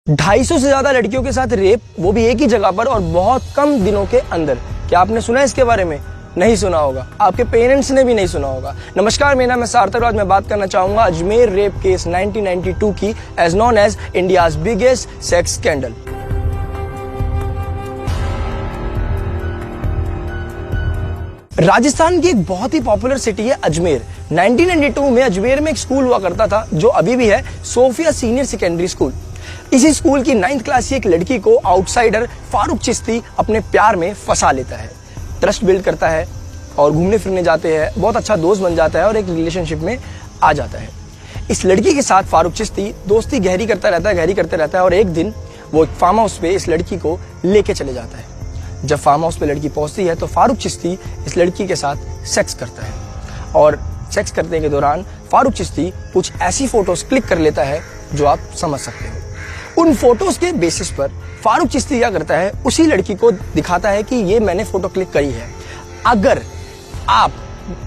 250 से ज्यादा लड़कियों के साथ रेप, वो भी एक ही जगह पर और बहुत कम दिनों के अंदर। क्या आपने सुना है इसके बारे में? नहीं सुना होगा, आपके पेरेंट्स ने भी नहीं सुना होगा। नमस्कार, मेरा नाम है सार्थक। आज मैं बात करना चाहूंगा अजमेर रेप केस 1992 की, as known as India's biggest sex scandal. Rajasthan की एक बहुत ही पॉपुलर सिटी है अजमेर। 1992 में अजमेर में एक स्कूल हुआ करता था जो अभी भी है, सोफिया सीनियर सेकेंडरी स्कूल। इसी स्कूल की 9th क्लास की एक लड़की को आउटसाइडर फारूक चिश्ती अपने प्यार में फंसा लेता है, ट्रस्ट बिल्ड करता है और घूमने फिरने जाते हैं, बहुत अच्छा दोस्त बन जाता है और एक रिलेशनशिप में आ जाता है। इस लड़की के साथ फारूक चिश्ती दोस्ती गहरी करता रहता है और एक दिन वो एक फार्म हाउस पे इस लड़की को लेके चले जाता है। जब फार्म हाउस पे लड़की पहुंचती है तो फारूक चिश्ती इस लड़की के साथ सेक्स करता है और सेक्स करने के दौरान फारूक चिश्ती कुछ ऐसी फोटोज क्लिक कर लेता है जो आप समझ सकते हो। उन फोटोज के बेसिस पर फारूक चिश्ती क्या करता है, उसी लड़की को दिखाता है कि ये मैंने फोटो क्लिक करी है, अगर आप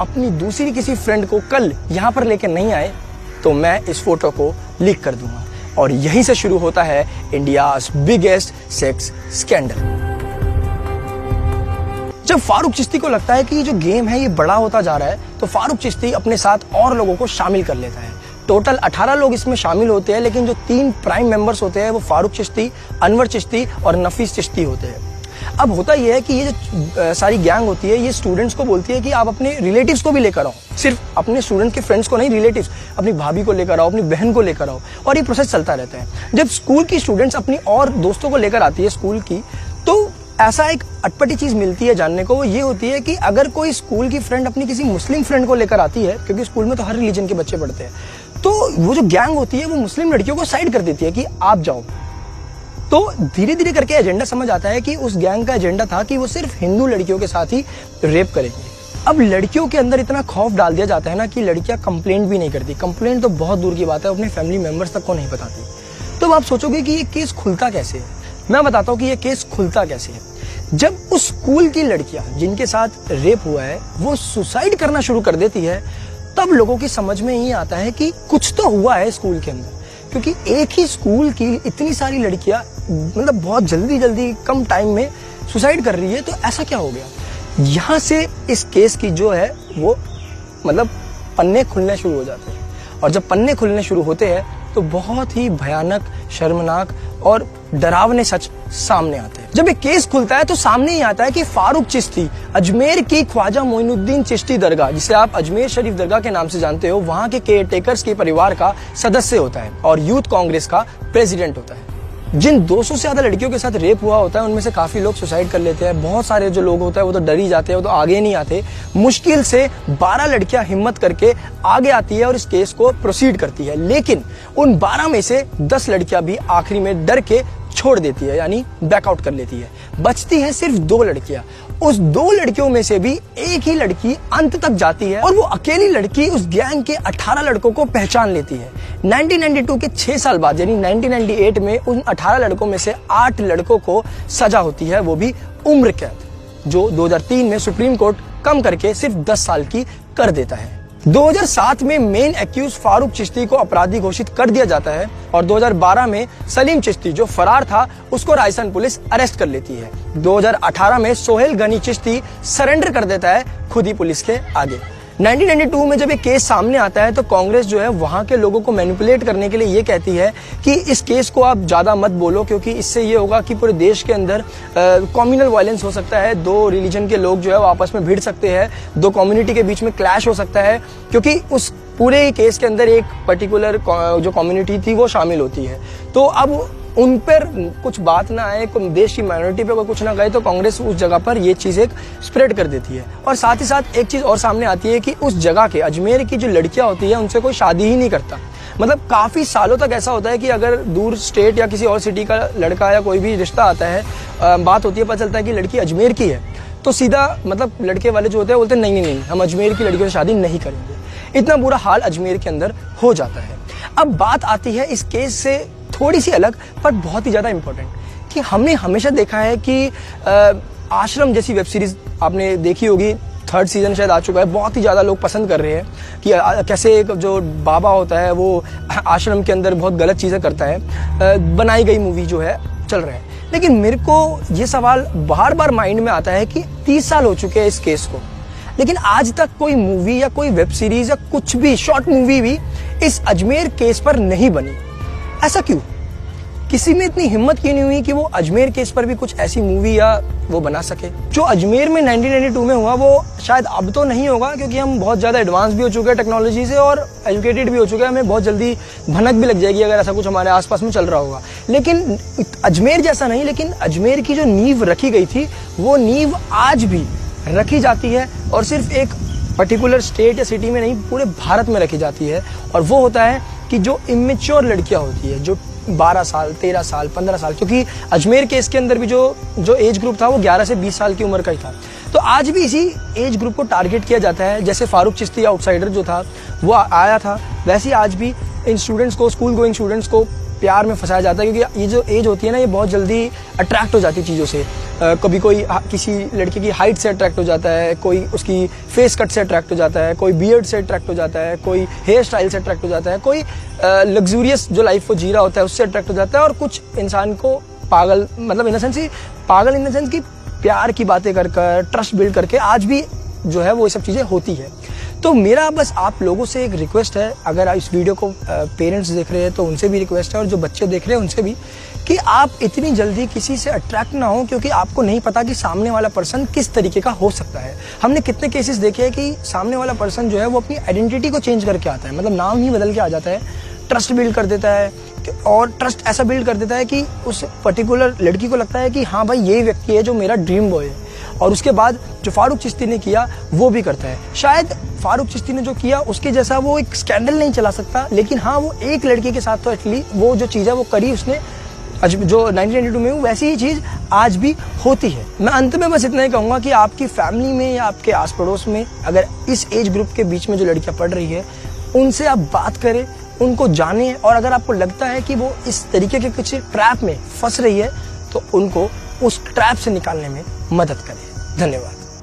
अपनी दूसरी किसी फ्रेंड को कल यहां पर लेकर नहीं आए तो मैं इस फोटो को लीक कर दूंगा। और यहीं से शुरू होता है इंडियाज बिगेस्ट सेक्स स्कैंडल। जब फारूक चिश्ती को लगता है कि ये जो गेम है ये बड़ा होता जा रहा है, तो फारूक चिश्ती अपने साथ और लोगों को शामिल कर लेता है। टोटल 18 लोग इसमें शामिल होते हैं, लेकिन जो 3 प्राइम मेंबर्स होते हैं वो फारूक चिश्ती, अनवर चिश्ती और नफीस चिश्ती होते हैं। अब होता यह है कि ये जो सारी गैंग होती है, ये स्टूडेंट्स को बोलती है कि आप अपने रिलेटिव्स को भी लेकर आओ, सिर्फ अपने स्टूडेंट के फ्रेंड्स को नहीं, रिलेटिव्स, अपनी भाभी को लेकर आओ, अपनी बहन को लेकर आओ, और ये प्रोसेस चलता रहता है। जब स्कूल की स्टूडेंट्स अपनी और दोस्तों को लेकर आती है स्कूल की, तो ऐसा एक अटपटी चीज मिलती है जानने को, वो ये होती है कि अगर कोई स्कूल की फ्रेंड अपनी किसी मुस्लिम फ्रेंड को लेकर आती है, क्योंकि स्कूल में तो हर रिलीजन के बच्चे पढ़ते हैं, तो वो जो गैंग होती है वो मुस्लिम लड़कियों को साइड कर देती है कि आप जाओ। तो धीरे धीरे करके एजेंडा समझ आता है कि उस गैंग का एजेंडा था कि वो सिर्फ हिंदू लड़कियों के साथ ही रेप करेंगे। अब लड़कियों के अंदर इतना खौफ डाल दिया जाता है ना कि लड़कियां कंप्लेंट भी नहीं करती। कंप्लेंट तो बहुत दूर की बात है, अपने फैमिली मेंबर्स तक को नहीं बताती। तो आप सोचोगे कि ये केस खुलता कैसे है। मैं बताता हूँ कि ये केस खुलता कैसे है। जब उस स्कूल की लड़कियां जिनके साथ रेप हुआ है वो सुसाइड करना शुरू कर देती है, तब लोगों की समझ में ये आता है कि कुछ तो हुआ है स्कूल के अंदर। क्योंकि एक ही स्कूल की इतनी सारी लड़कियां मतलब बहुत जल्दी कम टाइम में सुसाइड कर रही है, तो ऐसा क्या हो गया। यहां से इस केस की जो है वो मतलब पन्ने खुलने शुरू हो जाते हैं, और जब पन्ने खुलने शुरू होते हैं तो बहुत ही भयानक, शर्मनाक और डरावने सच सामने आते हैं। जब एक केस खुलता है तो सामने ही आता है कि फारूक चिश्ती अजमेर की ख्वाजा मोइनुद्दीन चिश्ती दरगाह, जिसे आप अजमेर शरीफ दरगाह के नाम से जानते हो, वहां के केयरटेकर्स के परिवार का सदस्य होता है और यूथ कांग्रेस का प्रेसिडेंट होता है। जिन 200 से ज्यादा लड़कियों के साथ रेप हुआ होता है उनमें से काफी लोग सुसाइड कर लेते हैं। बहुत सारे जो लोग होते हैं वो तो डर ही जाते हैं, वो तो आगे नहीं आते। मुश्किल से 12 लड़कियां हिम्मत करके आगे आती है और इस केस को प्रोसीड करती है, लेकिन उन 12 में से 10 लड़कियां भी आखिरी में डर के छोड़ देती है, यानी बैकआउट कर लेती है। बचती है सिर्फ 2 लड़कियां। उस 2 लड़कियों में से भी एक ही लड़की अंत तक जाती है और वो अकेली लड़की उस गैंग के 18 लड़कों को पहचान लेती है। 1992 के 6 साल बाद यानी 1998 में उन 18 लड़कों में से 8 लड़कों को सजा होती है, वो भी उम्र कैद, जो 2003 में सुप्रीम कोर्ट कम करके सिर्फ 10 साल की कर देता है। 2007 में मेन एक्यूज फारूक चिश्ती को अपराधी घोषित कर दिया जाता है और 2012 में सलीम चिश्ती जो फरार था उसको रायसन पुलिस अरेस्ट कर लेती है। 2018 में सोहेल गनी चिश्ती सरेंडर कर देता है खुद ही पुलिस के आगे। 1992 में जब ये केस सामने आता है तो कांग्रेस जो है वहां के लोगों को मैनिपुलेट करने के लिए ये कहती है कि इस केस को आप ज्यादा मत बोलो, क्योंकि इससे ये होगा कि पूरे देश के अंदर कम्युनल वायलेंस हो सकता है, 2 रिलीजन के लोग जो है वो आपस में भिड़ सकते हैं, 2 कम्युनिटी के बीच में क्लैश हो सकता है, क्योंकि उस पूरे केस के अंदर एक पर्टिकुलर जो कम्युनिटी थी वो शामिल होती है। तो अब उन पर कुछ बात ना आए, देश की माइनॉरिटी पे कुछ ना गए, तो कांग्रेस उस जगह पर ये चीज एक स्प्रेड कर देती है। और साथ ही साथ एक चीज और सामने आती है कि उस जगह के अजमेर की जो लड़कियां होती है उनसे कोई शादी ही नहीं करता। मतलब काफी सालों तक ऐसा होता है कि अगर दूर स्टेट या किसी और सिटी का लड़का या कोई भी रिश्ता आता है, बात होती है, पता चलता है कि लड़की अजमेर की है, तो सीधा मतलब लड़के वाले जो होते हैं बोलते हैं नहीं, हम अजमेर की लड़कियों से शादी नहीं करेंगे। इतना बुरा हाल अजमेर के अंदर हो जाता है। अब बात आती है इस केस से थोड़ी सी अलग पर बहुत ही ज्यादा इंपॉर्टेंट, कि हमने हमेशा देखा है कि आश्रम जैसी वेब सीरीज आपने देखी होगी, 3rd सीजन शायद आ चुका है, बहुत ही ज़्यादा लोग पसंद कर रहे हैं कि कैसे एक जो बाबा होता है वो आश्रम के अंदर बहुत गलत चीज़ें करता है। बनाई गई मूवी जो है चल रहा है, लेकिन मेरे को ये सवाल बार बार माइंड में आता है कि 30 साल हो चुके हैं इस केस को, लेकिन आज तक कोई मूवी या कोई वेब सीरीज या कुछ भी शॉर्ट मूवी भी इस अजमेर केस पर नहीं बनी। ऐसा क्यों? किसी में इतनी हिम्मत क्यों नहीं हुई कि वो अजमेर केस पर भी कुछ ऐसी मूवी या वो बना सके? जो अजमेर में 1992 में हुआ वो शायद अब तो नहीं होगा, क्योंकि हम बहुत ज़्यादा एडवांस भी हो चुके हैं टेक्नोलॉजी से और एजुकेटेड भी हो चुके हैं, हमें बहुत जल्दी भनक भी लग जाएगी अगर ऐसा कुछ हमारे आसपास में चल रहा होगा। लेकिन अजमेर जैसा नहीं, लेकिन अजमेर की जो नींव रखी गई थी वो नींव आज भी रखी जाती है, और सिर्फ एक पर्टिकुलर स्टेट या सिटी में नहीं, पूरे भारत में रखी जाती है। और वो होता है कि जो इमेच्योर लड़कियां होती है, जो 12 साल, 13 साल, 15 साल, क्योंकि अजमेर केस के अंदर भी जो एज ग्रुप था वो 11 से 20 साल की उम्र का ही था। तो आज भी इसी एज ग्रुप को टारगेट किया जाता है। जैसे फारूक चिश्ती आउटसाइडर जो था वो आया था, वैसे ही आज भी इन स्टूडेंट्स को, स्कूल गोइंग स्टूडेंट्स को प्यार में फंसाया जाता है, क्योंकि ये जो एज होती है ना, ये बहुत जल्दी अट्रैक्ट हो जाती है चीज़ों से। कभी कोई किसी लड़के की हाइट से अट्रैक्ट हो जाता है, कोई उसकी फेस कट से अट्रैक्ट हो जाता है, कोई बियर्ड से अट्रैक्ट हो जाता है, कोई हेयर स्टाइल से अट्रैक्ट हो जाता है, कोई लग्जूरियस जो लाइफ वो जी रहा होता है उससे अट्रैक्ट हो जाता है, और कुछ इंसान को पागल, मतलब इन द सेंस कि प्यार की बातें कर ट्रस्ट बिल्ड करके आज भी जो है वो ये सब चीज़ें होती है। तो मेरा बस आप लोगों से एक रिक्वेस्ट है, अगर इस वीडियो को पेरेंट्स देख रहे हैं तो उनसे भी रिक्वेस्ट है, और जो बच्चे देख रहे हैं उनसे भी, कि आप इतनी जल्दी किसी से अट्रैक्ट ना हो, क्योंकि आपको नहीं पता कि सामने वाला पर्सन किस तरीके का हो सकता है। हमने कितने केसेस देखे हैं कि सामने वाला पर्सन जो है वो अपनी आइडेंटिटी को चेंज करके आता है, मतलब नाम ही बदल के आ जाता है, ट्रस्ट बिल्ड कर देता है, और ट्रस्ट ऐसा बिल्ड कर देता है कि उस पर्टिकुलर लड़की को लगता है कि हाँ भाई यही व्यक्ति है जो मेरा ड्रीम बॉय है। और उसके बाद जो फारूक चिश्ती ने किया वो भी करता है। शायद फारूक चिश्ती ने जो किया उसके जैसा वो एक स्कैंडल नहीं चला सकता, लेकिन हाँ वो एक लड़की के साथ तो एटलीस्ट वो जो चीज़ है वो करी उसने, जो 1992 में वैसी ही चीज़ आज भी होती है। मैं अंत में बस इतना ही कहूँगा कि आपकी फैमिली में या आपके आस पड़ोस में अगर इस एज ग्रुप के बीच में जो लड़कियाँ पढ़ रही है, उनसे आप बात करें, उनको जानें, और अगर आपको लगता है कि वो इस तरीके के कुछ ट्रैप में फंस रही है तो उनको उस ट्रैप से निकालने में मदद करें। धन्यवाद।